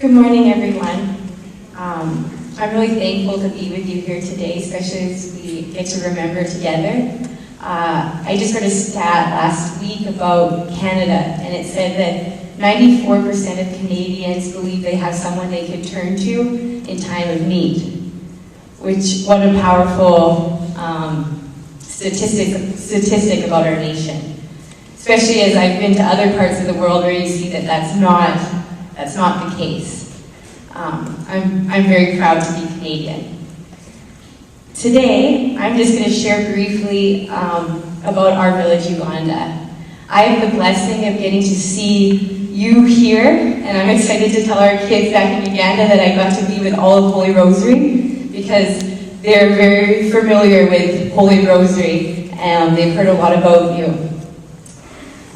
Good morning, everyone. I'm really thankful to be with you here today, especially as we get to remember together. I just heard a stat last week about Canada, and it said that 94% of Canadians believe they have someone they could turn to in time of need. Which, what a powerful statistic about our nation. Especially as I've been to other parts of the world where you see that that's not the case. I'm very proud to be Canadian. Today, I'm just going to share briefly about our village, Uganda. I have the blessing of getting to see you here, and I'm excited to tell our kids back in Uganda that I got to be with all of Holy Rosary, because they're very familiar with Holy Rosary, and they've heard a lot about you.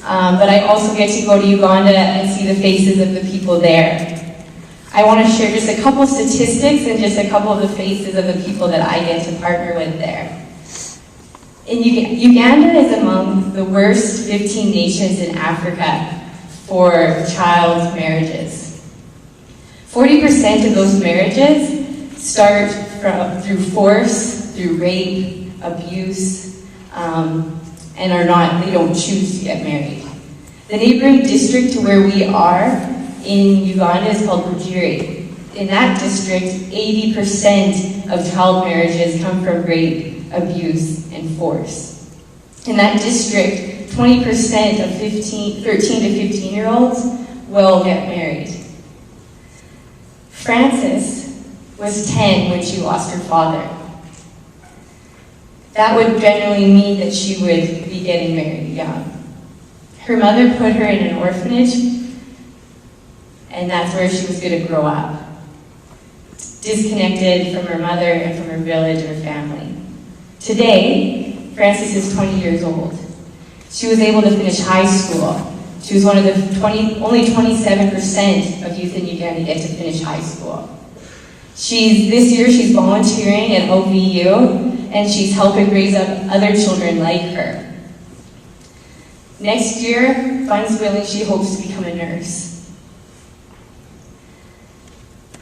But I also get to go to Uganda and see the faces of the people there. I want to share just a couple of statistics and just a couple of the faces of the people that I get to partner with there. Uganda is among the worst 15 nations in Africa for child marriages. 40% of those marriages start through force, through rape, abuse, and they don't choose to get married. The neighboring district to where we are in Uganda is called Bujiri. In that district, 80% of child marriages come from rape, abuse, and force. In that district, 20% of 13 to 15-year-olds will get married. Frances was 10 when she lost her father. That would generally mean that she would be getting married young. Her mother put her in an orphanage, and that's where she was going to grow up, disconnected from her mother and from her village and her family. Today, Frances is 20 years old. She was able to finish high school. She was one of the only 27% of youth in Uganda get to finish high school. This year she's volunteering at OVU, and she's helping raise up other children like her. Next year, funds willing, she hopes to become a nurse.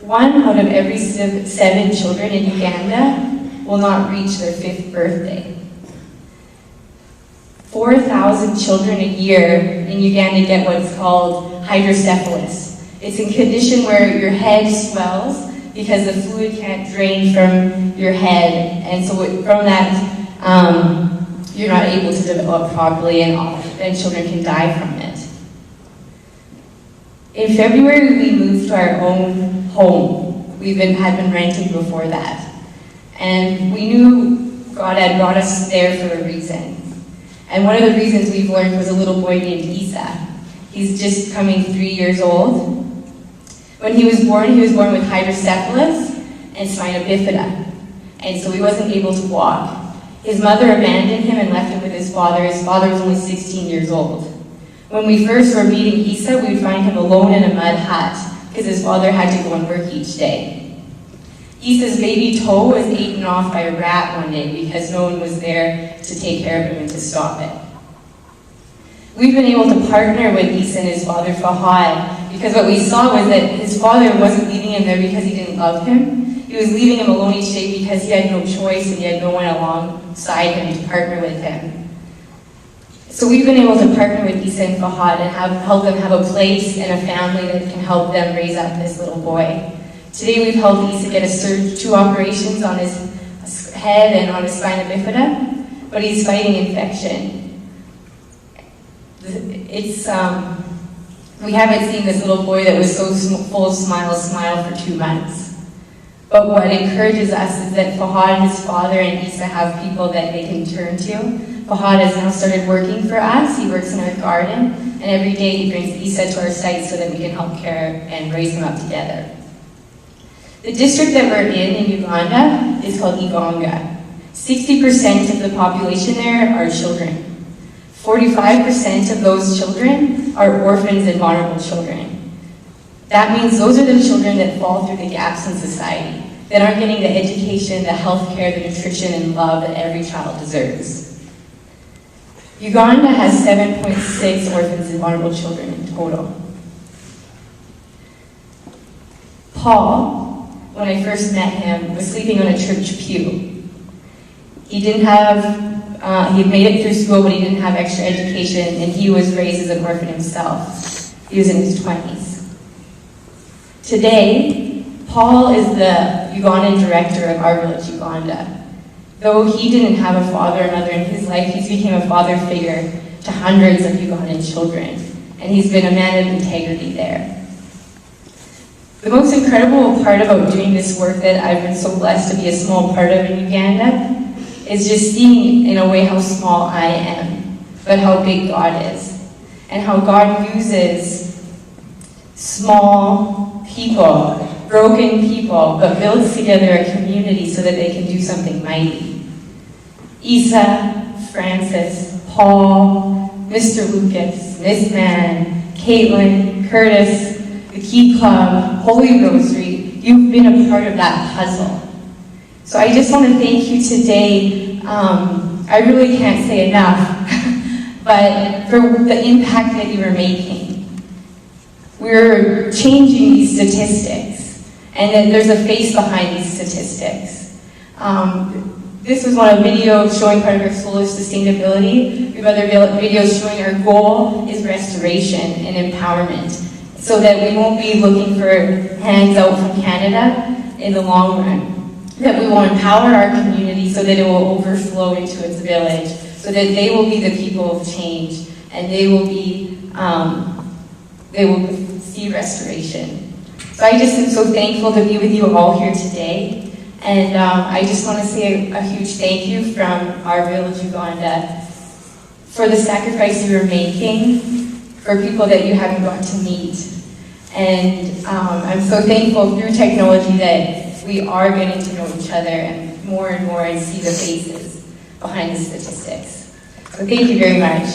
1 out of every 7 children in Uganda will not reach their 5th birthday. 4,000 children a year in Uganda get what's called hydrocephalus. It's a condition where your head swells because the fluid can't drain from your head, and so from that, you're not able to develop properly, and children can die from it. In February, we moved to our own home. Had been renting before that. And we knew God had brought us there for a reason. And one of the reasons we've learned was a little boy named Isa. He's just coming 3 years old. When he was born with hydrocephalus and spina bifida. And so he wasn't able to walk. His mother abandoned him and left him with his father. His father was only 16 years old. When we first were meeting Isa, we would find him alone in a mud hut because his father had to go and work each day. Isa's baby toe was eaten off by a rat one day because no one was there to take care of him and to stop it. We've been able to partner with Isa and his father, Fahad, because what we saw was that his father wasn't leaving him there because he didn't love him. He was leaving him alone each day because he had no choice and he had no one alongside him to partner with him. So we've been able to partner with Isa and Fahad and help them have a place and a family that can help them raise up this little boy. Today we've helped Isa get a 2 operations on his head and on his spina bifida, but he's fighting infection. We haven't seen this little boy that was so full of smiles smile for 2 months. But what encourages us is that Fahad and his father and Isa have people that they can turn to. Fahad has now started working for us. He works in our garden, and every day he brings Isa to our site so that we can help care and raise him up together. The district that we're in Uganda is called Igonga. 60% of the population there are children. 45% of those children are orphans and vulnerable children. That means those are the children that fall through the gaps in society, that aren't getting the education, the health care, the nutrition, and love that every child deserves. Uganda has 7.6 orphans and vulnerable children in total. Paul, when I first met him, was sleeping on a church pew. He didn't have, he had made it through school, but he didn't have extra education, and he was raised as an orphan himself. He was in his 20s. Today, Paul is the Ugandan director of Our Village Uganda. Though he didn't have a father or mother in his life, he became a father figure to hundreds of Ugandan children, and he's been a man of integrity there. The most incredible part about doing this work that I've been so blessed to be a small part of in Uganda is just seeing, in a way, how small I am, but how big God is, and how God uses small people, broken people, but builds together a community so that they can do something mighty. Isa, Francis, Paul, Mr. Lucas, Miss Mann, Caitlin, Curtis, the Key Club, Holy Rosary, you've been a part of that puzzle. So I just want to thank you today. I really can't say enough, but for the impact that you are making. We're changing these statistics, and then there's a face behind these statistics. This was one video showing part of our solar sustainability. We have other videos showing our goal is restoration and empowerment, so that we won't be looking for hands out from Canada in the long run. That we will empower our community so that it will overflow into its village, so that they will be the people of change, and they will see restoration. So I just am so thankful to be with you all here today. And I just want to say a huge thank you from Our Village Uganda for the sacrifice you are making for people that you haven't got to meet. And I'm so thankful through technology that we are getting to know each other and more and see the faces behind the statistics. So thank you very much.